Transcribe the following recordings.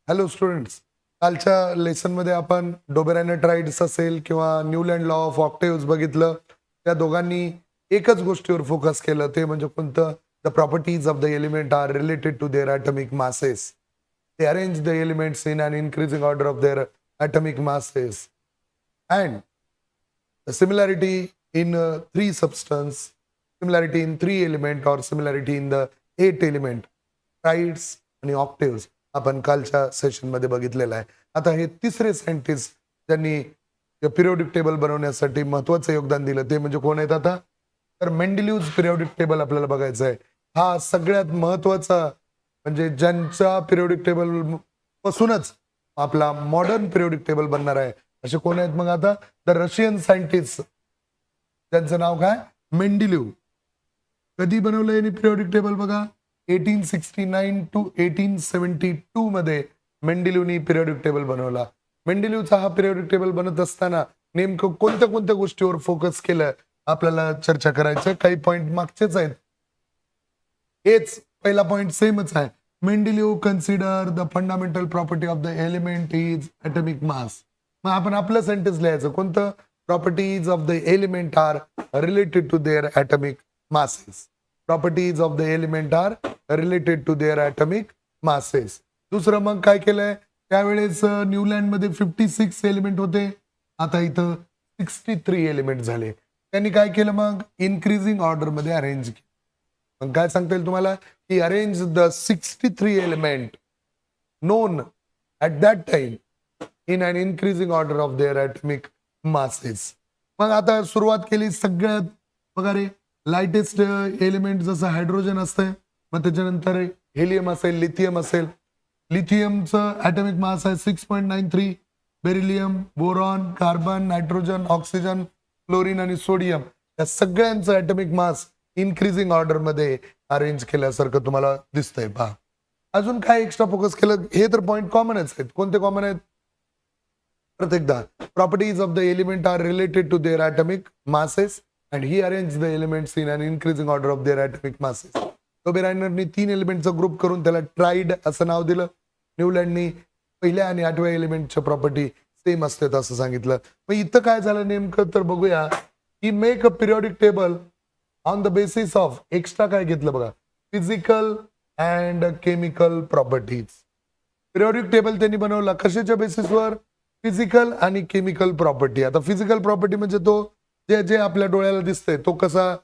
Hello students, कालच्या लेसनमध्ये आपण डोबेरायनट्राइड्स असेल किंवा न्यूलँड लॉ ऑफ ऑक्टेव्स बघितलं. त्या दोघांनी एकच गोष्टीवर फोकस केलं, ते म्हणजे कोणतं? The properties of the element are related to their atomic masses. ते arrange the elements in an increasing order of their atomic masses and the similarity in three substance, similarity in three element or similarity in the eight element, triads आणि octaves आपण कालच्या session मध्ये बघितलेलं आहे. आता हे तिसरे सायंटिस्ट ज्यांनी पिरियोडिक टेबल बनवण्यासाठी महत्वाचं योगदान दिलं ते म्हणजे कोण आहेत आता? तर मेंडेलिव्हज पिरियोडिक टेबल आपल्याला बघायचं आहे. हा सगळ्यात महत्वाचा म्हणजे ज्यांचा पिरियोडिक टेबल पासूनच आपला मॉडर्न पिरियोडिक टेबल बनणार आहे. असे कोण आहेत मग आता? द रशियन सायंटिस्ट, त्यांचं नाव काय? मेंडेलिव्ह. कधी बनवलं यांनी पिरियोडिक टेबल बघा? 1869 टू 1872 मध्ये मेंडेलिव्हनी पिरियोडिक टेबल बनवला. मेंडेलिव्हचा हा पिरियोडिक टेबल बनत असताना नेमकं कोणत्या कोणत्या गोष्टीवर फोकस केलं आपल्याला चर्चा करायचं. काही पॉइंट मागचेच आहेत, हेच पहिला पॉइंट सेमच आहे. Mendeleev consider the fundamental property of the element is atomic mass. मग आपण आपलं सेंटेन्स लिहायचं कोणतं? Properties of the element are related to their atomic masses. Properties of the element are related to their atomic masses. दुसरं मग काय केलंय? त्यावेळेस न्यूलँड मध्ये 56 एलिमेंट होते, आता इथं 63 एलिमेंट झाले. त्यांनी काय केलं मग? इन्क्रीजिंग ऑर्डर मध्ये अरेंज केलं. मग काय सांगता येईल तुम्हाला? की arrange the 63 element known at that time in an increasing order of their atomic masses. मग आता सुरुवात केली सगळ्यात बघा रे, लाइटेस्ट एलिमेंट जसं हायड्रोजन असतंय, मग त्याच्यानंतर हेलियम असेल, लिथियम असेल. लिथियमचं ॲटॉमिक मास आहे 6.93. Beryllium, boron, carbon, nitrogen, oxygen, fluorine आणि सोडियम या सगळ्यांचं ॲटॉमिक मास इन्क्रीजिंग ऑर्डर मध्ये अरेंज केल्यासारखं तुम्हाला दिसतंय. पहा अजून काय एक्स्ट्रा फोकस केलं? हे तर पॉइंट कॉमनच आहेत. कोणते कॉमन आहेत? प्रत्येकदा properties of the element are related to their atomic masses and he arrange the elements in an increasing order of their atomic masses. डोबेरायनरनी 3 एलिमेंटचा ग्रुप करून त्याला ट्राइड असं नाव दिलं. न्यूलँडनी पहिल्या आणि 8व्या एलिमेंटच्या प्रॉपर्टी सेम असतात असं सांगितलं. मग इथं काय झालं नेमकं तर बघूया. की make a periodic table on the basis of extra काय घेतलं बघा? Physical and chemical properties. Periodic table त्यांनी बनवला कशाच्या बेसिसवर? फिजिकल आणि केमिकल प्रॉपर्टी. आता फिजिकल प्रॉपर्टी म्हणजे तो जे जे आपल्या डोळ्याला दिसतंय, तो कसा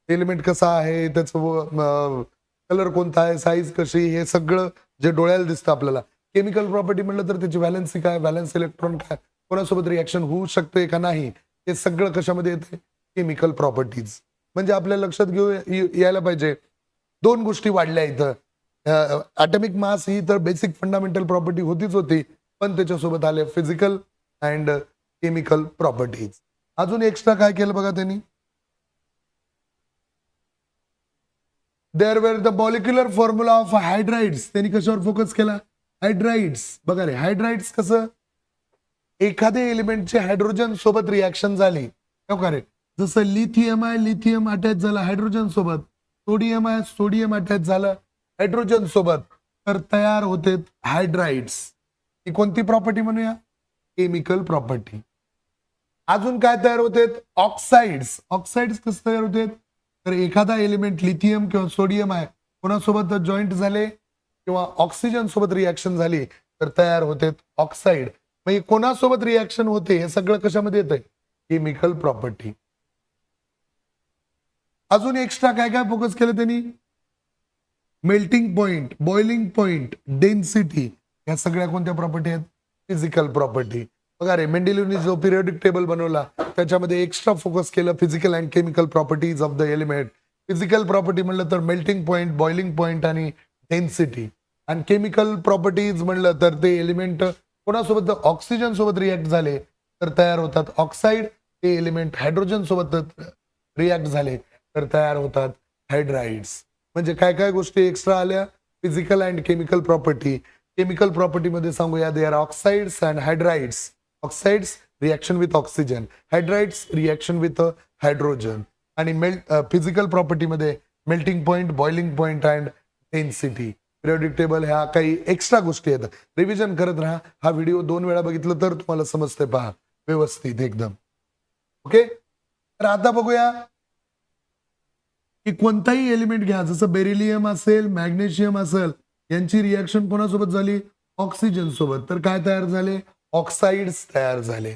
एलिमेंट कसा आहे, त्याचं कलर कोणता आहे, साईज कशी, हे सगळं जे डोळ्याला दिसतं आपल्याला. केमिकल प्रॉपर्टी म्हणलं तर त्याची व्हॅलन्सी काय, व्हॅलन्स इलेक्ट्रॉन काय, कोणासोबत रिॲक्शन होऊ शकते का नाही, हे सगळं कशामध्ये येते? Chemical properties. म्हणजे आपल्या लक्षात घेऊ यायला पाहिजे दोन गोष्टी वाढल्या इथं. ॲटॉमिक मास ही तर बेसिक फंडामेंटल प्रॉपर्टी होतीच होती, पण त्याच्यासोबत आले फिजिकल अँड केमिकल प्रॉपर्टीज. अजून एक्स्ट्रा काय केलं बघा त्यांनी? There were the molecular formula of hydrides. त्यांनी कशावर फोकस केला? हायड्राइड्स. बघा रे, हायड्राइड्स कसं? एखाद्या एलिमेंटची हायड्रोजन सोबत रिॲक्शन झाली का रे, जसं लिथियम आहे, लिथियम अटॅच झाला हायड्रोजन सोबत. सोडियम आहे, सोडियम अटॅच झालं हायड्रोजन सोबत, तर तयार होते हायड्राइड्स. ही कोणती प्रॉपर्टी म्हणूया? Chemical property. अजून काय तयार होते? ऑक्साइड्स. ऑक्साइड्स कसं तयार होते? तर एखादा एलिमेंट लिथियम किंवा सोडियम आहे, कोणासोबत जॉईंट झाले किंवा ऑक्सिजन सोबत रिॲक्शन झाली तर तयार होते ऑक्साइड. म्हणजे कोणासोबत रिॲक्शन होते हे सगळं कशामध्ये येतंय? Chemical property. अजून एक्स्ट्रा काय काय फोकस केलं त्यांनी? Melting point, boiling point, density, या सगळ्या कोणत्या प्रॉपर्टी आहेत? Physical property. बघा रे, मेंडेलिव्हनी जो पिरियोडिक टेबल बनवला त्याच्यामध्ये एक्स्ट्रा फोकस केलं physical and chemical properties of the element. Physical property म्हणलं तर मेल्टिंग पॉइंट, बॉइलिंग पॉइंट आणि डेन्सिटी. आणि केमिकल प्रॉपर्टीज म्हणलं तर ते एलिमेंट कोणासोबत? ऑक्सिजन सोबत रिॲक्ट झाले तर तयार होतात ऑक्साईड. ते एलिमेंट हायड्रोजन सोबत रिॲक्ट झाले तर तयार होतात हायड्राइड्स. म्हणजे काय काय गोष्टी एक्स्ट्रा आल्या? Physical and chemical property. Chemical property मध्ये सांगूया, they are oxides and hydrides. Oxides reaction with oxygen, hydrides reaction with hydrogen. आणि फिजिकल प्रॉपर्टी मध्ये melting point, boiling point and density. Periodic table ह्या काही एक्स्ट्रा गोष्टी आहेत. Revision करत राहा. हा व्हिडिओ 2 वेळा बघितलं तर तुम्हाला समजते पहा व्यवस्थित एकदम. ओके. तर आता बघूया की कोणताही एलिमेंट घ्या, जसं बेरिलियम असेल, मॅग्नेशियम असेल, यांची रिएक्शन कोणासोबत झाली? ऑक्सिजन सोबत. तर काय तयार झाले? ऑक्साइड्स तयार झाले.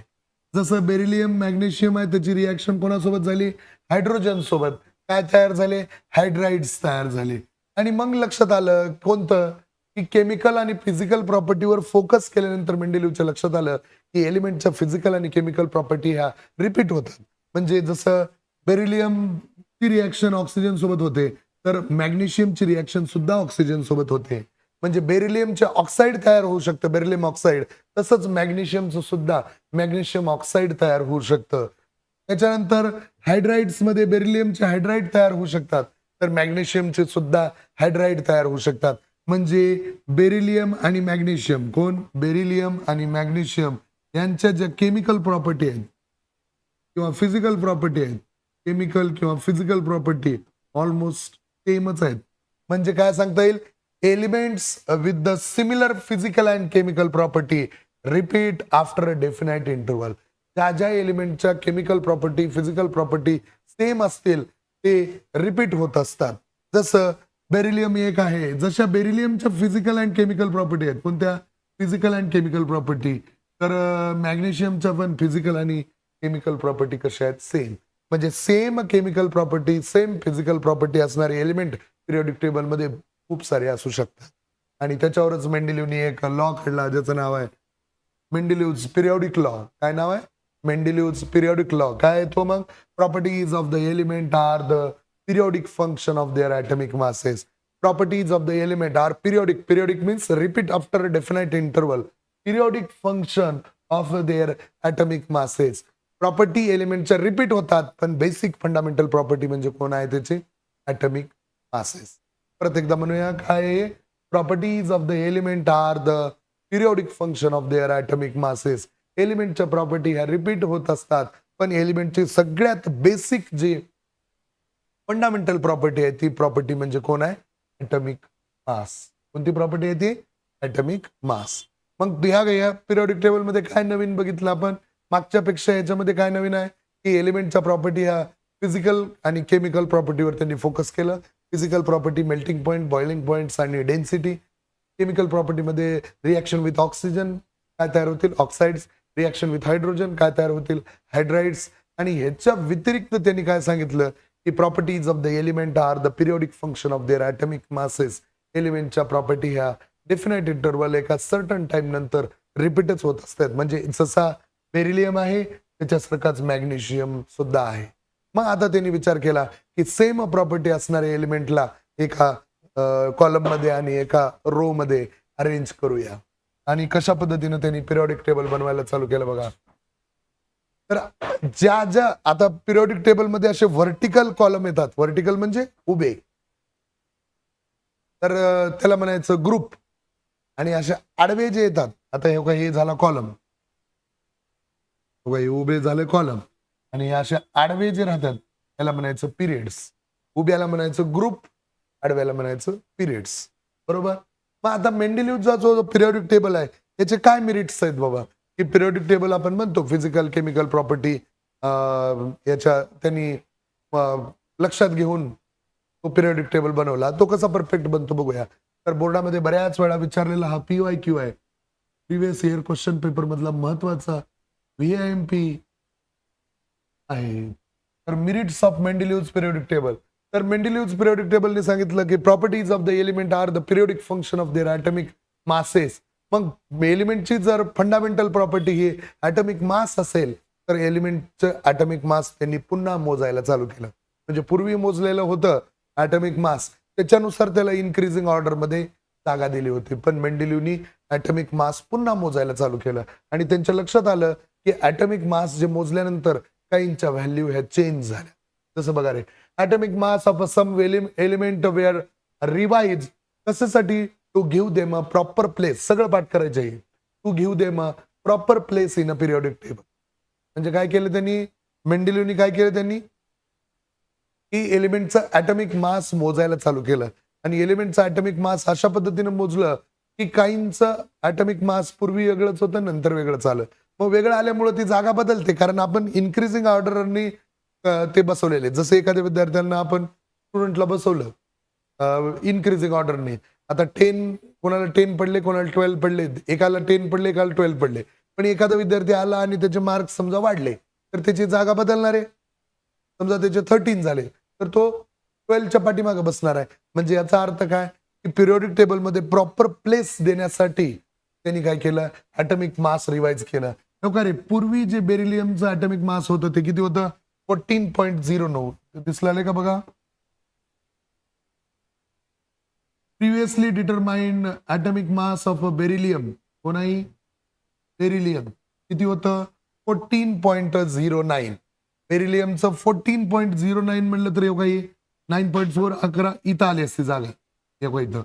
जसं बेरिलियम मॅग्नेशियम आहे, त्याची रिएक्शन कोणासोबत झाली? हायड्रोजन सोबत. काय तयार झाले? हायड्राइड्स तयार झाले. आणि मग लक्षात आलं कोणतं, की केमिकल आणि फिजिकल प्रॉपर्टीवर फोकस केल्यानंतर मेंडेलिव्हच्या लक्षात आलं की एलिमेंटच्या फिजिकल आणि केमिकल प्रॉपर्टी ह्या रिपीट होतात. म्हणजे जसं बेरिलियम ची रिएक्शन ऑक्सिजन सोबत होते, तर मॅग्नेशियमची रिएक्शन सुद्धा ऑक्सिजन सोबत होते. म्हणजे बेरिलियमचे ऑक्साईड तयार होऊ शकतं, बेरिलियम ऑक्साईड. तसंच मॅग्नेशियमचं सुद्धा मॅग्नेशियम ऑक्साईड तयार होऊ शकतं. त्याच्यानंतर हायड्राइड्समध्ये बेरिलियमचे हायड्राइड तयार होऊ शकतात, तर मॅग्नेशियमचे सुद्धा हायड्राइड तयार होऊ शकतात. म्हणजे बेरिलियम आणि मॅग्नेशियम, कोण? बेरिलियम आणि मॅग्नेशियम यांच्या ज्या केमिकल प्रॉपर्टी आहेत किंवा फिजिकल प्रॉपर्टी आहेत, केमिकल किंवा फिजिकल प्रॉपर्टी ऑलमोस्ट सेमच आहेत. म्हणजे काय सांगता येईल? Elements with the similar physical and chemical property repeat after a definite interval. ज्या ज्या एलिमेंटच्या chemical property, physical property same असतील ते रिपीट होत असतात. जसं बेरिलियम एक आहे, जशा बेरिलियमच्या फिजिकल अँड केमिकल प्रॉपर्टी आहेत. कोणत्या? Physical and chemical property. तर मॅग्नेशियमच्या पण फिजिकल आणि केमिकल प्रॉपर्टी कशा आहेत? सेम. म्हणजे same chemical property, same physical property असणारे एलिमेंट पिरियोडिक टेबलमध्ये खूप सारे असू शकतात. आणि त्याच्यावरच मेंडेलिव्हनी एक लॉ काढला, ज्याचं नाव आहे मेंडेलिव्हज पिरियोडिक लॉ. काय नाव आहे? Mendeleev's periodic law. काय आहे तो मग? Properties of the element are the periodic function of their atomic masses. Properties of the element are periodic. Periodic means repeat after a definite interval. Periodic function of their atomic masses. Property एलिमेंटच्या repeat होतात, पण basic fundamental property म्हणजे कोण आहे त्याचे? Atomic masses. परत एकदा म्हणूया, काय? Properties of the element are the periodic function of their atomic masses. एलिमेंटच्या प्रॉपर्टी ह्या रिपीट होत असतात, पण एलिमेंटची सगळ्यात बेसिक जी फंडामेंटल प्रॉपर्टी आहे ती प्रॉपर्टी म्हणजे कोण आहे? Atomic mass. कोणती प्रॉपर्टी आहे ती? Atomic mass. मग ह्या पिरियोडिक टेबलमध्ये काय नवीन बघितलं आपण? मागच्यापेक्षा याच्यामध्ये काय नवीन आहे की एलिमेंटच्या प्रॉपर्टी ह्या फिजिकल आणि केमिकल प्रॉपर्टीवर त्यांनी फोकस केलं. Physical property melting point, boiling points आणि डेन्सिटी. केमिकल प्रॉपर्टीमध्ये रिॲक्शन विथ ऑक्सिजन काय तयार होतील? ऑक्साइड्स. रिॲक्शन विथ हायड्रोजन काय तयार होतील? हायड्राइड्स. आणि ह्याच्या व्यतिरिक्त त्यांनी काय सांगितलं की properties of the element are the periodic function of their atomic masses. एलिमेंटच्या प्रॉपर्टी ह्या डेफिनेट इंटरवल एका सर्टन टाइम नंतर रिपीटच होत असतात. म्हणजे जसा बेरिलियम आहे त्याच्यासारखाच मॅग्नेशियम सुद्धा आहे. मग आता त्यांनी विचार केला की सेम प्रॉपर्टी असणाऱ्या एलिमेंटला एका कॉलम मध्ये आणि एका रो मध्ये अरेंज करूया. आणि कशा पद्धतीने त्यांनी पिरियोडिक टेबल बनवायला चालू केलं बघा. तर ज्या ज्या आता पिरियोडिक टेबल मध्ये असे व्हर्टिकल कॉलम येतात. व्हर्टिकल म्हणजे उभे, तर त्याला म्हणायचं ग्रुप. आणि असे आडवे जे येतात, आता हे झाला कॉलम, हे उभे झाले कॉलम, आणि हे असे आडवे जे राहतात त्याला म्हणायचं पिरियड्स. उभ्याला म्हणायचं ग्रुप, आडव्याला म्हणायचं पिरियड्स. बरोबर. मग आता मेंडेलिव्हचा जो पिरियोडिक टेबल आहे त्याचे काय मेरिट्स आहेत बाबा? की पिरियोडिक टेबल आपण म्हणतो फिजिकल केमिकल प्रॉपर्टी याच्या त्यांनी लक्षात घेऊन तो पिरियोडिक टेबल बनवला. तो कसा परफेक्ट बनतो बघूया. तर बोर्डामध्ये बऱ्याच वेळा विचारलेला हा PYQ आहे, प्रिव्हियस इयर क्वेश्चन पेपर मधला महत्वाचा VIMP आहे. तर merits of Mendeleev's periodic table. तर मेंडेलिव्हज पिरियोडिक टेबलने सांगितलं की properties of the element are the periodic function of their atomic masses. मग एलिमेंटची जर फंडामेंटल प्रॉपर्टी ही ॲटॉमिक मास असेल तर एलिमेंटचं ॲटॉमिक मास त्यांनी पुन्हा मोजायला चालू केलं. म्हणजे पूर्वी मोजलेलं होतं ॲटॉमिक मास, त्याच्यानुसार त्याला इन्क्रीजिंग ऑर्डरमध्ये जागा दिली होती. पण मेंडेलिव्हनी ॲटॉमिक मास पुन्हा मोजायला चालू केलं आणि त्यांच्या लक्षात आलं की ॲटॉमिक मास जे मोजल्यानंतर काहींच्या व्हॅल्यू ह्या चेंज झाल्या. जसं बघा रे, atomic mass of some element were revise कशासाठी? To give them a proper place. सगळं पाठ करायचं आहे. To give them a proper place in a periodic table. म्हणजे काय केलं त्यांनी? मेंडेलिव्हनी काय केलं त्यांनी? की एलिमेंटचं ॲटॉमिक मास मोजायला चालू केलं. आणि एलिमेंटचा ॲटॉमिक मास अशा पद्धतीने मोजलं की काहींचं ॲटॉमिक मास पूर्वी वेगळंच होतं, नंतर वेगळंच आलं. मग वेगळं आल्यामुळे ती जागा बदलते, कारण आपण इन्क्रीजिंग ऑर्डरनी ते बसवलेले. जसं एखाद्या विद्यार्थ्यांना आपण स्टुडंटला बसवलं इन्क्रीजिंग ऑर्डरने. आता 10 कोणाला 10 पडले, कोणाला 12 पडले, एकाला 10 पडले, एकाला 12 पडले. पण एखादा विद्यार्थी आला आणि त्याचे मार्क्स समजा वाढले, तर त्याची जागा बदलणार आहे. समजा त्याचे 13 झाले, तर तो 12च्या पाठीमागे बसणार आहे. म्हणजे याचा अर्थ काय, की पिरियोडिक टेबलमध्ये प्रॉपर प्लेस देण्यासाठी त्यांनी काय केलं, ॲटॉमिक मास रिवाइज केलं. नका रे, पूर्वी जे बेरिलियमचं ॲटॉमिक मास होतं ते किती होतं? 14.09. दिसलं का बघा? Previously determined atomic mass of beryllium, कोणाही बेरिलियम किती होतं? 14.09. बेरिलियमचं 14.09 म्हणलं तर काही 9.4 11 इथं आली असती जागा. इथं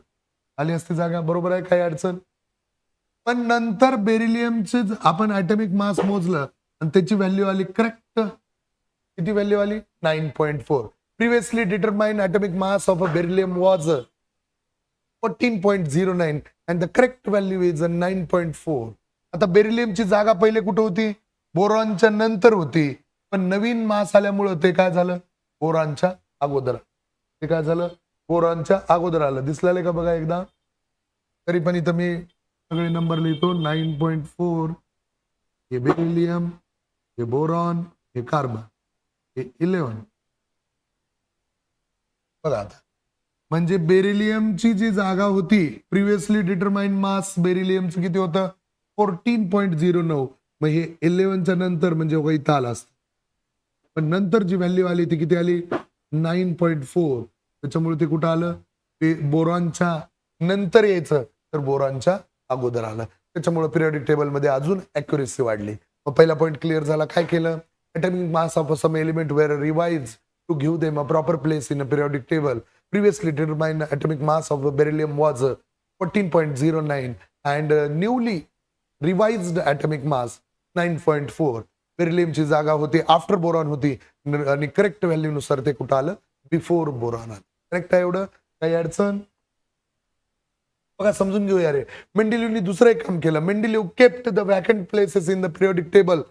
आली असती जागा, बरोबर आहे, काही अडचण. पण नंतर बेरिलियमचे आपण ॲटॉमिक मास मोजलं आणि त्याची व्हॅल्यू आली करेक्ट. किती व्हॅल्यू आली? 9.4. Previously determined atomic mass of a beryllium was 14.09 and the correct value is 9.4. आता बेरिलियमची जागा पहिले कुठे होती? बोरॉनच्या नंतर होती. पण नवीन मास आल्यामुळं ते काय झालं? बोरॉनच्या अगोदर. ते काय झालं? बोरॉनच्या अगोदर आलं. दिसलेलं का बघा एकदा? तरी पण इथं मी सगळे नंबर लिहितो. 9.4 हे बेरिलियम, हे बोरॉन, हे कार्बन, हे 11. बघा आता, म्हणजे बेरिलियमची जी जागा होती, प्रिव्हियसली डिटरमाइंड मास बेरिलियमचं किती होतं? 14.09. मग हे 11च्या नंतर म्हणजे इथं आलं असतं. पण नंतर जी व्हॅल्यू आली ती किती आली? 9.4. त्याच्यामुळे ते कुठं आलं? ते बोरॉनच्या नंतर यायचं, तर बोरॉनच्या अगोदर आलं. त्याच्यामुळे पिरियोडिक टेबलमध्ये अजून ॲक्युरेसी वाढली. मग पहिला पॉईंट क्लिअर झाला. काय केलं? Atomic mass of some element were revise to give them a proper place in a periodic table. Previously determined atomic mass of beryllium was 14.09 and newly revised atomic mass 9.4. बेरिलियमची जागा होती after boron होती आणि correct value नुसार ते कुठं आलं? Before boron आलं. Correct आहे एवढं? काही अडचण? बघा समजून घेऊया रे. मेंडेलिव्हनी दुसरं एक काम केलं. Mendeleev kept the vacant places in the periodic table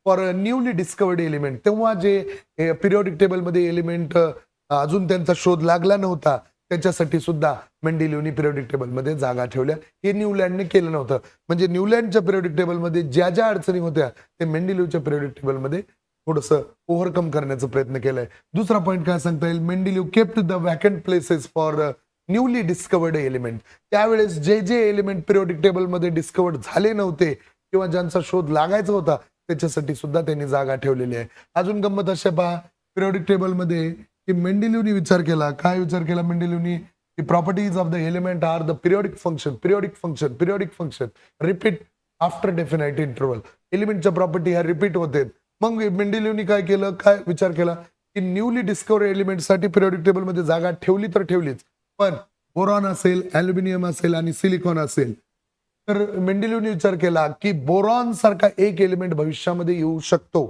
for newly discovered element. तेव्हा जे पिरियोडिक टेबलमध्ये एलिमेंट अजून त्यांचा शोध लागला नव्हता, त्याच्यासाठी सुद्धा मेंडेलिव्हनी पिरियोडिक टेबलमध्ये जागा ठेवल्या. हे न्यूलँडने केलं नव्हतं. म्हणजे न्यूलँडच्या पिरियोडिक टेबलमध्ये ज्या ज्या अडचणी होत्या ते मेंडेलिव्हच्या पिरियोडिक टेबलमध्ये थोडंसं ओव्हरकम करण्याचा प्रयत्न केलाय. दुसरा पॉईंट काय सांगता येईल? Mendeleev kept the vacant places for newly discovered element. त्यावेळेस जे जे एलिमेंट पिरियोडिक टेबलमध्ये डिस्कवर्ड झाले नव्हते किंवा ज्यांचा शोध लागायचा होता त्याच्यासाठी सुद्धा त्यांनी जागा ठेवलेली आहे. अजून गंमत अशा पहा, पिरियोडिक टेबलमध्ये की मेंडेलिव्हनी विचार केला. काय विचार केला मेंडेलिव्हनी? की properties of the element are the periodic function repeat after definite interval. एलिमेंटच्या प्रॉपर्टी ह्या रिपीट होते. मग मेंडेलिव्हनी काय केलं? काय विचार केला? की न्यूली डिस्कवर एलिमेंटसाठी पिरियोडिक टेबलमध्ये जागा ठेवली तर ठेवलीच, पण बोरॉन असेल, ॲल्युमिनियम असेल आणि सिलिकॉन असेल, तर मेंडेलिव्हनी विचार केला की बोरॉन सारखा एक एलिमेंट भविष्यामध्ये येऊ शकतो,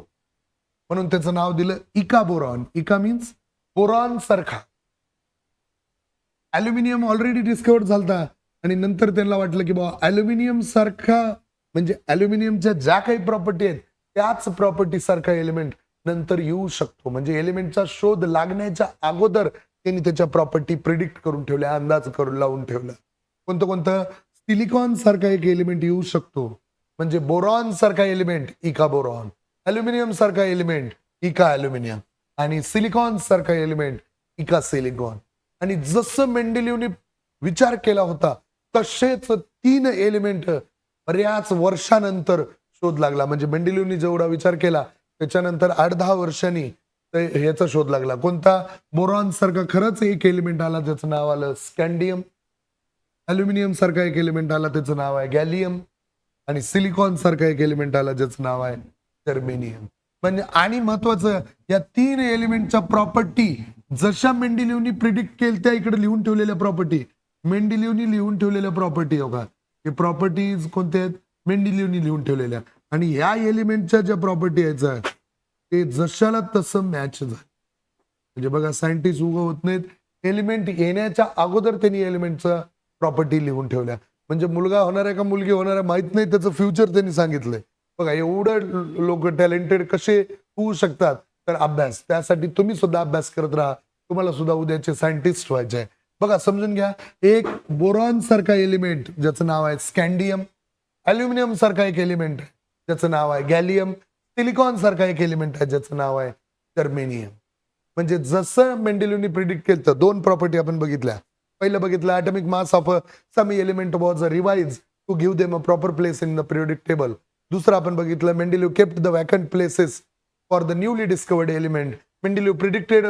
म्हणून त्याचं नाव दिलं इका बोरॉन. इका मीन्स बोरॉन सारखा. ॲल्युमिनियम ऑलरेडी डिस्कवर्ड झालता आणि नंतर त्यांना वाटलं की बाबा ॲल्युमिनियम सारखा म्हणजे ॲल्युमिनियमच्या ज्या काही प्रॉपर्टी आहेत त्याच प्रॉपर्टी सारखा एलिमेंट नंतर येऊ शकतो. म्हणजे एलिमेंटचा शोध लागण्याच्या अगोदर त्यांनी त्याच्या प्रॉपर्टी प्रिडिक्ट करून ठेवल्या, अंदाज करून लावून ठेवला. कोणतं कोणतं? सिलिकॉन सारखा एक एलिमेंट येऊ शकतो, म्हणजे बोरॉन सारखा एलिमेंट इका बोरॉन, ॲल्युमिनियम सारखा एलिमेंट इका ॲल्युमिनियम आणि सिलिकॉन सारखा एलिमेंट इका सिलिकॉन. आणि जसं मेंडेलिव्हनी विचार केला होता तसेच 3 एलिमेंट बऱ्याच वर्षानंतर शोध लागला. म्हणजे मेंडेलिव्हनी जेवढा विचार केला त्याच्यानंतर 8-10 वर्षांनी ह्याचा शोध लागला. कोणता? बोरॉन सारखा खरंच एक एलिमेंट आला, त्याचं नाव आलं स्कॅन्डियम. ॲल्युमिनियम सारखा एक एलिमेंट आला, त्याचं नाव आहे गॅलियम. आणि सिलिकॉन सारखा एक एलिमेंट आला ज्याचं नाव आहे जर्मेनियम. म्हणजे आणि महत्वाचं, या 3 एलिमेंटच्या प्रॉपर्टी जशा मेंडेलिव्हनी प्रिडिक्ट केल्या त्या इकडे लिहून ठेवलेल्या प्रॉपर्टी, मेंडेलिव्हनी लिहून ठेवलेल्या प्रॉपर्टी बघा. हे प्रॉपर्टीज कोणत्या आहेत? मेंडेलिव्हनी लिहून ठेवलेल्या. आणि या एलिमेंटच्या ज्या प्रॉपर्टी आहेत ते जशाला तसं मॅच झालं. म्हणजे बघा सायंटिस्ट उगं होत नाहीत, एलिमेंट येण्याच्या अगोदर त्यांनी एलिमेंटचं प्रॉपर्टी लिहून ठेवल्या. म्हणजे मुलगा होणार आहे का मुलगी होणार आहे माहित नाही, त्याचं फ्युचर त्यांनी सांगितलंय. बघा एवढं लोक टॅलेंटेड कसे होऊ शकतात. तर अभ्यास, त्यासाठी तुम्ही सुद्धा अभ्यास करत राहा. तुम्हाला सुद्धा उद्याचे सायंटिस्ट व्हायचे आहे. बघा समजून घ्या, एक बोरॉन सारखा एलिमेंट ज्याचं नाव आहे स्कॅन्डियम, अल्युमिनियम सारखा एक एलिमेंट आहे ज्याचं नाव आहे गॅलियम, सिलिकॉन सारखा एक एलिमेंट आहे ज्याचं नाव आहे जर्मेनियम. म्हणजे जसं मेंडेलिव्हनी प्रिडिक्ट केलं, दोन प्रॉपर्टी आपण बघितल्या. पहिलं बघितलं, atomic mass of some element was revise to give them a proper place in the periodic table. दुसरं आपण बघितलं, Mendeleev kept the vacant places for the newly discovered element. Mendeleev predicted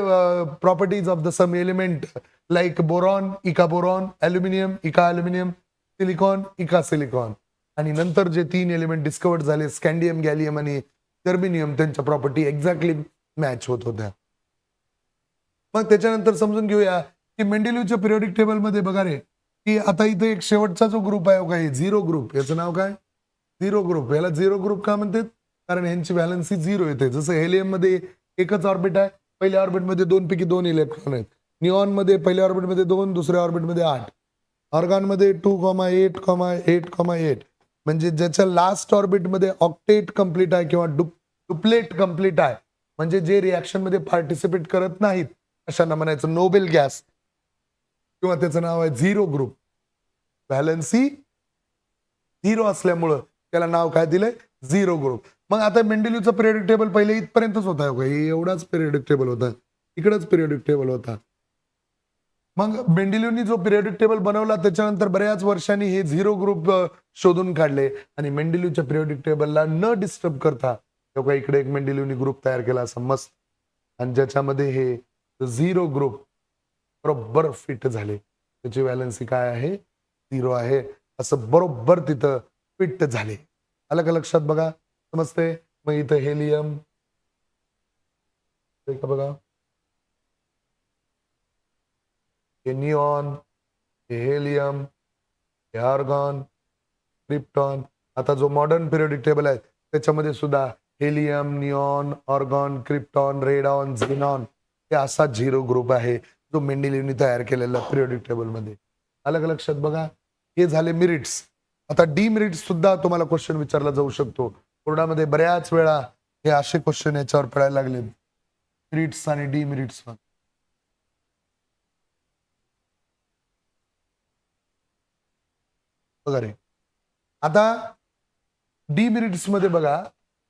properties of the some element like boron, eka boron, aluminium, eka aluminium, silicon, eka silicon. आणि नंतर जे तीन element discovered झाले, scandium, gallium आणि germanium, त्यांच्या property exactly match होत होत्या. मग त्याच्यानंतर समजून घेऊया की मेंडेलिव्हच्या पिरियोडिक टेबल मध्ये बघा रे, की आता इथे एक शेवटचा जो ग्रुप आहे काय, झिरो ग्रुप. याचं नाव काय? Zero group. याला झिरो ग्रुप का म्हणतात? कारण यांची व्हॅलन्सी झिरो येते. जसं हेलियम मध्ये एकच ऑर्बिट आहे, पहिल्या ऑर्बिटमध्ये 2 पैकी 2 इलेक्ट्रॉन आहेत. निऑन मध्ये पहिल्या ऑर्बिटमध्ये 2, दुसऱ्या ऑर्बिटमध्ये 8. ऑर्गॉन मध्ये 2,8,8,8. म्हणजे ज्याच्या लास्ट ऑर्बिटमध्ये ऑक्टेट कम्प्लीट आहे किंवा डुप्लेट कम्प्लीट आहे, म्हणजे जे रिॲक्शन मध्ये पार्टिसिपेट करत नाहीत अशांना म्हणायचं नोबेल गॅस, किंवा त्याचं नाव आहे झिरो ग्रुप. व्हॅलन्सी झिरो असल्यामुळं त्याला नाव काय दिलंय? Zero group. मग आता मेंडेलिव्हचं पिरियोडिक टेबल पहिले इथपर्यंतच होता, एवढाच पिरियोडिक टेबल होता, इकडंच पिरियोडिक टेबल होता. मग मेंडेलिव्हनी जो पिरियोडिक टेबल बनवला त्याच्यानंतर बऱ्याच वर्षांनी हे झिरो ग्रुप शोधून काढले आणि मेंडेलिव्हच्या पिरियोडिक टेबलला न डिस्टर्ब करता इकडे एक मेंडेलिव्हनी ग्रुप तयार केला असा मस्त, आणि ज्याच्यामध्ये हे झिरो ग्रुप बरोबर फिट झाले. त्याची व्हॅलन्सी काय आहे? झिरो आहे. असं बरोबर तिथं फिट झाले. आलं का लक्षात? बघा समजते. मग इथं हेलियम बघा, हे निऑन, हे हेलियम, हे आर्गॉन, क्रिप्टॉन. आता जो मॉडर्न पिरियोडिक टेबल आहे त्याच्यामध्ये सुद्धा helium, neon, argon, krypton, radon, xenon हे असा झिरो ग्रुप आहे जो मेंडेलिव्हनी तयार केलेला पिरियोडिक टेबल मध्ये. अलग लक्षात? बघा हे झाले मिरिट्स. आता डीमेरिट्स सुद्धा तुम्हाला क्वेश्चन विचारला जाऊ शकतो कोर्टामध्ये. बऱ्याच वेळा हे असे क्वेश्चन याच्यावर पडायला लागले, मेरिट्स आणि डीमेरिट्स. बघा रे, आता डीमेरिट्स मध्ये बघा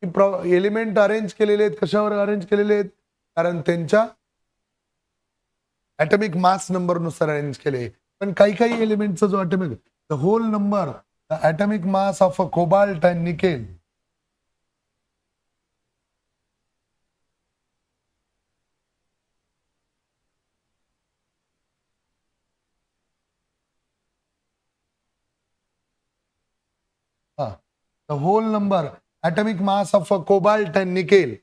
की एलिमेंट अरेंज केलेले आहेत. कशावर अरेंज केलेले आहेत? कारण त्यांच्या ॲटॉमिक मास नंबर नुसार अरेंज केले. पण काही काही एलिमेंटचा जो atomic, the whole number, the atomic mass of a cobalt and nickel, the whole number atomic mass of a cobalt and nickel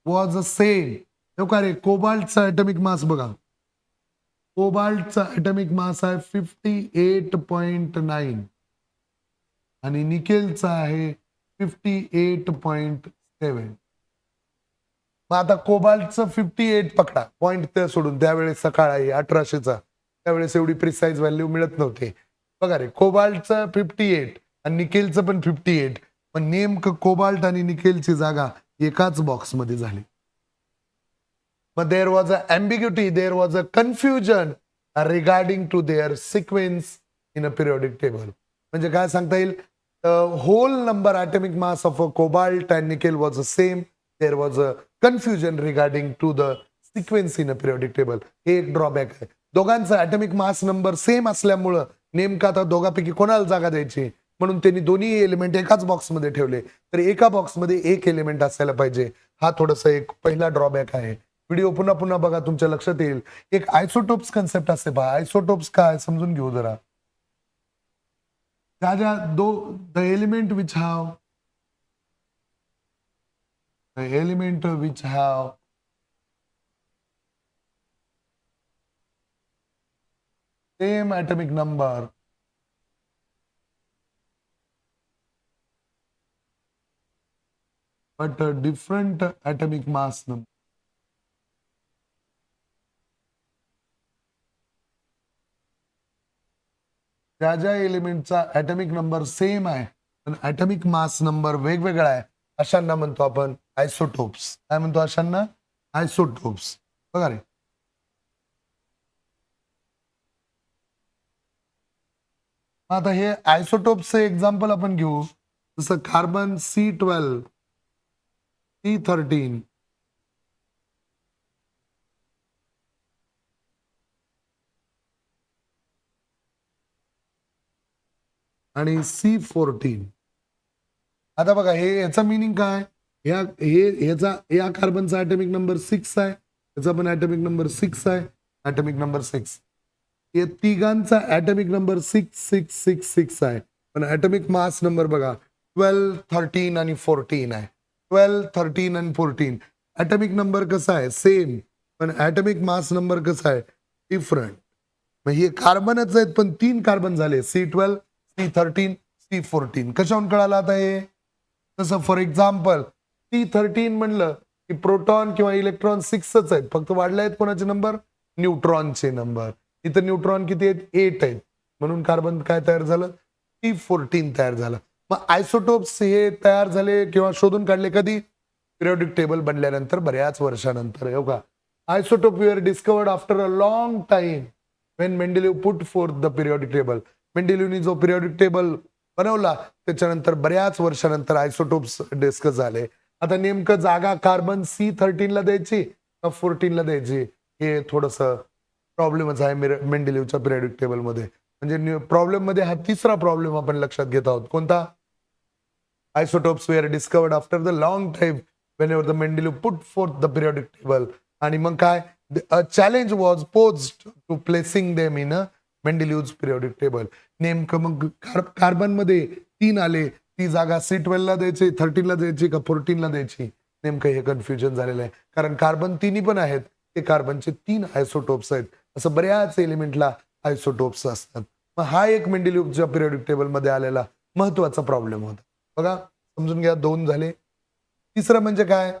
was the same. का रे, कोबाल्टचा ॲटॉमिक मास बघा, कोबाल्टचा atomic mass आहे 58.9 आणि निकेलचा आहे 58.7. मग आता कोबाल्टचं 58 पकडा, पॉईंट त्या सोडून, त्यावेळेस सकाळ आहे 1800चा, त्यावेळेस एवढी प्रिसाईज व्हॅल्यू मिळत नव्हते. बघा रे, कोबाल्टचं 58 आणि निकेलचं पण 58. पण नेमकं कोबाल्ट आणि निकेलची जागा एकाच बॉक्समध्ये झाली. मग there was a ambiguity, there was a confusion regarding to their sequence in a periodic table. म्हणजे काय सांगता येईल? Whole number atomic mass of a cobalt and nickel was a same. There was a confusion regarding to the sequence in a periodic table. हे एक drawback आहे. दोघांचा atomic mass number same असल्यामुळं नेमका आता दोघांपैकी कोणाला जागा द्यायची, म्हणून त्यांनी दोन्ही एलिमेंट एकाच बॉक्समध्ये ठेवले. तर एका बॉक्समध्ये एक एलिमेंट असायला पाहिजे. हा थोडासा एक पहिला ड्रॉबॅक आहे. व्हिडिओ पुन्हा पुन्हा बघा, तुमच्या लक्षात येईल. एक आयसोटोप्स कन्सेप्ट असते पहा. आयसोटोप्स काय समजून घेऊ जरा. ज्या though the element which have same atomic number but a different atomic mass number. ज्या ज्या एलिमेंटचा ऍटॉमिक नंबर सेम आहे पण ऍटॉमिक मास नंबर वेगवेगळा आहे अशांना म्हणतो आपण आयसोटोप्स. काय म्हणतो अशांना? आयसोटोप्स. बघा रे, आता हे आयसोटोप्सचे एक्झाम्पल आपण घेऊ. जसं कार्बन C12, C13 आणि C14. आता बघा हे याचा मिनिंग काय? या कार्बनचा ॲटॉमिक नंबर 6 आहे, याचा पण ॲटॉमिक नंबर 6 आहे, ॲटॉमिक नंबर 6. या तिघांचा ॲटॉमिक नंबर 6666 आहे, पण ॲटॉमिक मास नंबर बघा 12, 13 आणि 14 आहे. 12, 13 आणि 14 ॲटॉमिक नंबर कसा आहे? सेम, पण ॲटॉमिक मास नंबर कसा आहे? डिफरंट. मग हे कार्बनच आहेत पण 3 कार्बन झाले, C12, C13, C14. कशावरून कळालं आता हे? तसं फॉर एक्झाम्पल C13 म्हणलं की प्रोटॉन किंवा इलेक्ट्रॉन 6च आहेत, फक्त वाढले आहेत कोणाचे नंबर? न्यूट्रॉनचे नंबर. इथं न्यूट्रॉन किती आहेत? 8 आहेत, म्हणून कार्बन काय तयार झालं? C14 तयार झालं. मग आयसोटोप्स हे तयार झाले किंवा शोधून काढले कधी? पिरियोडिक टेबल बनल्यानंतर बऱ्याच वर्षानंतर. हो का? Isotope were discovered after a long time when Mendeleev put forth the periodic table. मेंडेलिव्हनी जो पिरियोडिक टेबल बनवला त्याच्यानंतर बऱ्याच वर्षानंतर आयसोटोप्स डिस्कस झाले. आता नेमकं जागा कार्बन C13 ला द्यायची का 14 ला द्यायची हे थोडस प्रॉब्लेमच आहे मेंडेलिव्हच्या पिरियोडिक टेबल मध्ये. म्हणजे प्रॉब्लेम मध्ये हा तिसरा प्रॉब्लेम आपण लक्षात घेत आहोत. कोणता? Isotopes were discovered after the long time whenever the Mendeleev put forth the periodic table. आणि मग काय? A challenge was posed to placing them in a Mendeleev's periodic table. नेमकं मग कार्बन मध्ये 3 आले, ती जागा C12 ला द्यायची, 13 ला द्यायची का 14 ला द्यायची? नेमकं हे कन्फ्युजन झालेलं आहे. कारण कार्बन तिन्ही पण आहेत, ते कार्बनचे 3 आयसोटोप्स आहेत. असं बऱ्याच एलिमेंटला आयसोटोप्स असतात. मग हा एक मेंडेलिव्हच्या पिरियोडिक टेबल मध्ये आलेला महत्वाचा प्रॉब्लेम होता. बघा, समजून घ्या, 2 झाले. तिसरं म्हणजे काय?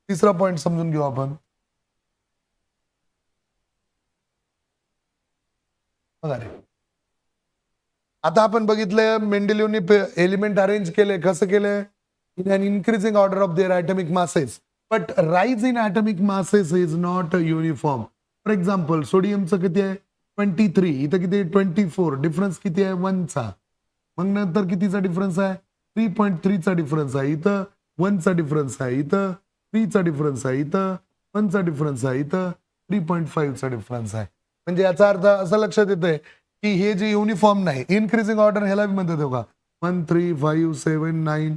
तिसरा पॉइंट समजून घेऊ आपण. बघा रे, आता आपण बघितलं मेंडेलिव्हनी एलिमेंट अरेंज केले. कसं केलंय? In an increasing order of their atomic masses, but rise in atomic masses is not uniform. For example सोडियमचं किती आहे? 23. इथं किती? 24. डिफरन्स किती आहे? 1 चा. मग नंतर कितीचा डिफरन्स आहे? 3.3 चा डिफरन्स आहे. इथं 1 चा डिफरन्स आहे, इथं 3 चा डिफरन्स आहे, इथं 1 चा डिफरन्स आहे, इथं 3.5 चा डिफरन्स आहे. म्हणजे याचा अर्थ असं लक्षात येतंय की हे जे युनिफॉर्म नाही, इनक्रीजिंग ऑर्डर ह्याला म्हणतात का? 1, 3, 5, 7, 9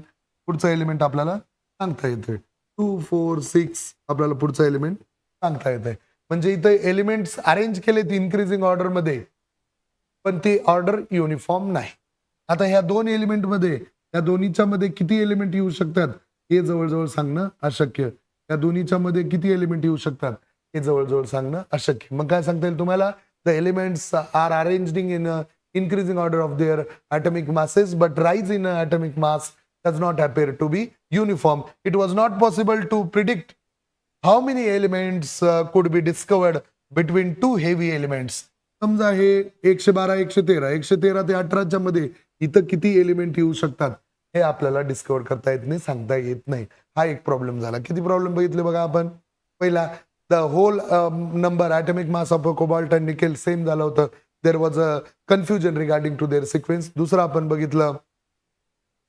पुढचा एलिमेंट आपल्याला सांगता येते. 2, 4, 6 आपल्याला पुढचा एलिमेंट सांगता येते. म्हणजे इथं एलिमेंट्स अरेंज केलेत इनक्रीजिंग ऑर्डर मध्ये, पण ती ऑर्डर युनिफॉर्म नाही. आता ह्या 2 एलिमेंट मध्ये, या दोन्हीच्या मध्ये किती एलिमेंट येऊ शकतात हे जवळजवळ सांगणं अशक्य. या दोन्हीच्या मध्ये किती एलिमेंट येऊ शकतात हे जवळजवळ सांगणं अशक्य. मग काय सांगता येईल तुम्हाला? The elements are arranging in increasing order of their atomic masses, but rise in atomic mass does not appear to be uniform. It was not possible to predict how many elements could be discovered between two heavy elements. समजा हे 112, 113, 113 ते 18च्या मध्ये इथं किती element येऊ शकतात हे आपल्याला डिस्कवर करता येत नाही, सांगता येत नाही. हा एक प्रॉब्लेम झाला. किती प्रॉब्लेम बघितले बघा आपण? पहिला, the whole number atomic mass of cobalt and nickel same झालं होतं. There was a confusion regarding to their sequence. दुसरं आपण बघितलं,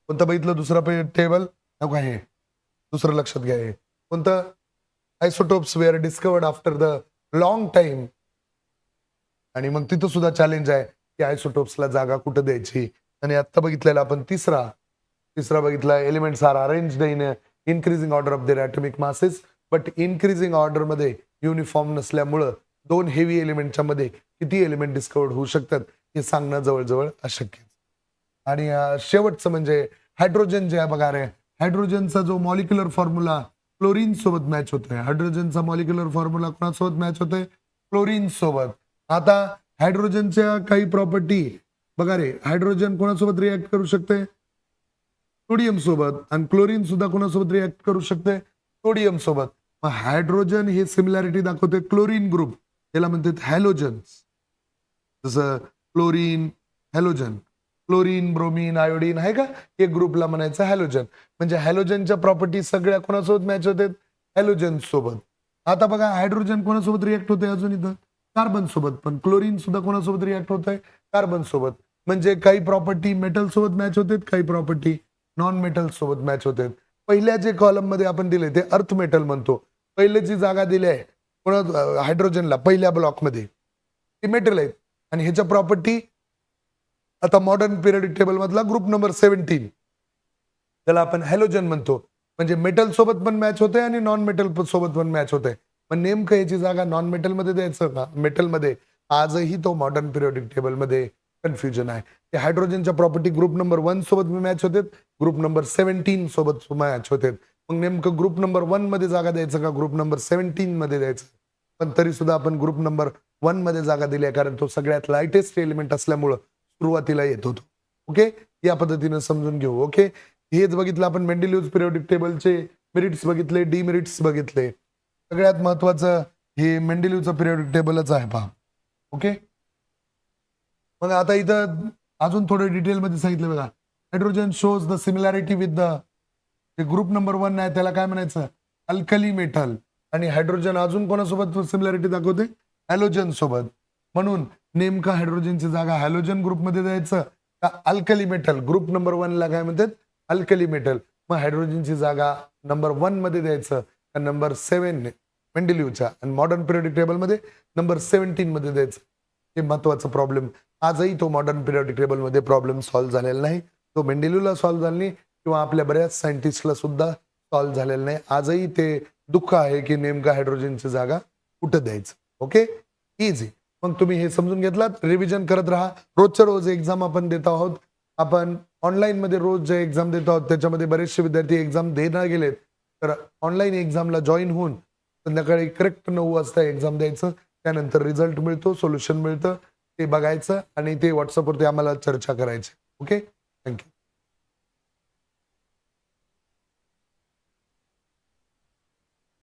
कोणतं बघितलं? दुसरं टेबल नको हे, दुसरं लक्षात घ्या. हे कोणतं? Isotopes were discovered after the long time. आणि मग तिथं सुद्धा चॅलेंज आहे की आयसोटोप्सला जागा कुठं द्यायची. आणि आता बघितलेला आपण तिसरा बघितला, elements are arranged in increasing order of their atomic masses, but increasing order मध्ये युनिफॉर्म नसल्यामुळं 2 हेवी एलिमेंटच्या मध्ये किती एलिमेंट डिस्कवर्ड होऊ शकतात हे सांगणं जवळजवळ अशक्य. आणि शेवटचं म्हणजे हायड्रोजन जे आहे बघा रे, हायड्रोजनचा जो मॉलिक्युलर फॉर्म्युला क्लोरीन सोबत मॅच होतोय. हायड्रोजनचा मॉलिक्युलर फॉर्म्युला कोणासोबत मॅच होतोय? क्लोरीन सोबत. आता हायड्रोजनच्या काही प्रॉपर्टी बघा रे, हायड्रोजन कोणासोबत रिॲक्ट करू शकते? सोडियम सोबत. आणि क्लोरीन सुद्धा कोणासोबत रिॲक्ट करू शकते? सोडियम सोबत. मग हायड्रोजन हे सिमिलॅरिटी दाखवते क्लोरीन ग्रुप, त्याला म्हणतात हॅलोजन्स. जसं chlorine, halogen. Chlorine, bromine, iodine आहे का? एक ग्रुपला म्हणायचं हॅलोजन. म्हणजे हॅलोजनच्या प्रॉपर्टी सगळ्या कोणासोबत मॅच होतात? हॅलोजन सोबत. आता बघा हायड्रोजन कोणासोबत रिएक्ट होते अजून इथं? कार्बन सोबत. पण क्लोरीन सुद्धा कोणासोबत रिएक्ट होत आहे? कार्बन सोबत. म्हणजे काही प्रॉपर्टी मेटल सोबत मॅच होतात, काही प्रॉपर्टी नॉन मेटल सोबत मॅच होतात. पहिल्या जे कॉलम मध्ये आपण दिले ते अर्थ मेटल म्हणतो. पहिले जी जागा दिली आहे हायड्रोजनला पहिल्या ब्लॉकमध्ये ते मेटल आहेत आणि ह्याच्या प्रॉपर्टी आता मॉडर्न पिरियडिक टेबल मधला ग्रुप नंबर 17 त्याला आपण हॅलोजन म्हणतो. म्हणजे मेटल सोबत पण मॅच होते आणि नॉन मेटल सोबत पण मॅच होते. पण नेमकं याची जागा नॉन मेटल मध्ये द्यायचं का मेटल मध्ये? आजही तो मॉडर्न पिरियडिक टेबल मध्ये कन्फ्युजन आहे. ते हायड्रोजनच्या प्रॉपर्टी ग्रुप नंबर 1 सोबत मॅच होते, ग्रुप नंबर 17 सोबत मॅच होते. मग नेमकं ग्रुप नंबर 1 मध्ये जागा द्यायचं का ग्रुप नंबर 17 मध्ये द्यायचं? पण तरी सुद्धा आपण ग्रुप नंबर 1 मध्ये जागा दिली आहे, कारण तो सगळ्यात लाईटेस्ट एलिमेंट असल्यामुळं सुरुवातीला येत होतो. ओके, या पद्धतीने समजून घेऊ. ओके, हेच बघितलं आपण मेंडेलिव्ह पिरियोडिक टेबलचे मेरिट्स बघितले, डिमेरिट्स बघितले. सगळ्यात महत्वाचं हे मेंडेलिव्हचं पिरियोडिक टेबलच आहे पहा. ओके, मग आता इथं अजून थोडं डिटेलमध्ये सांगितलं बघा. Hydrogen shows the similarity with the group number 1 आहे त्याला काय म्हणायचं? Alkali metal. आणि हायड्रोजन अजून कोणासोबत सिमिलॅरिटी दाखवते? हॅलोजन सोबत. म्हणून नेमका हायड्रोजनची जागा हॅलोजन ग्रुपमध्ये द्यायचं का अल्कली मेटल? ग्रुप नंबर 1 ला काय म्हणतात? Alkali metal. मग हायड्रोजनची जागा नंबर 1 मध्ये द्यायचं का नंबर 7 मेंडेलिव्हच्या आणि मॉडर्न पिरियोडिक टेबल मध्ये नंबर 17 मध्ये द्यायचं? हे महत्वाचा प्रॉब्लेम. आजही तो मॉडर्न पिरियोडिक टेबल मध्ये प्रॉब्लेम सॉल्व्ह झालेला नाही. तो मेंडेलिव्हला सॉल्व्ह झाला नाही किंवा आपल्या बऱ्याच सायंटिस्टला सुद्धा सॉल्व्ह झालेलं नाही. आजही ते दुःख आहे की नेमका हायड्रोजनची जागा कुठं द्यायचं. Okay, easy. मग तुम्ही हे समजून घेतलात. रिव्हिजन करत राहा. रोजच्या रोज एक्झाम आपण देत आहोत. आपण ऑनलाईन मध्ये रोज जे एक्झाम देत आहोत त्याच्यामध्ये बरेचसे विद्यार्थी एक्झाम देणार गेलेत, तर ऑनलाईन एक्झामला जॉईन होऊन संध्याकाळी करेक्ट 9 वाजता एक्झाम द्यायचं. त्यानंतर रिझल्ट मिळतो, सोल्युशन मिळतं, ते बघायचं आणि ते व्हॉट्सअपवरती आम्हाला चर्चा करायची. Okay, thank you.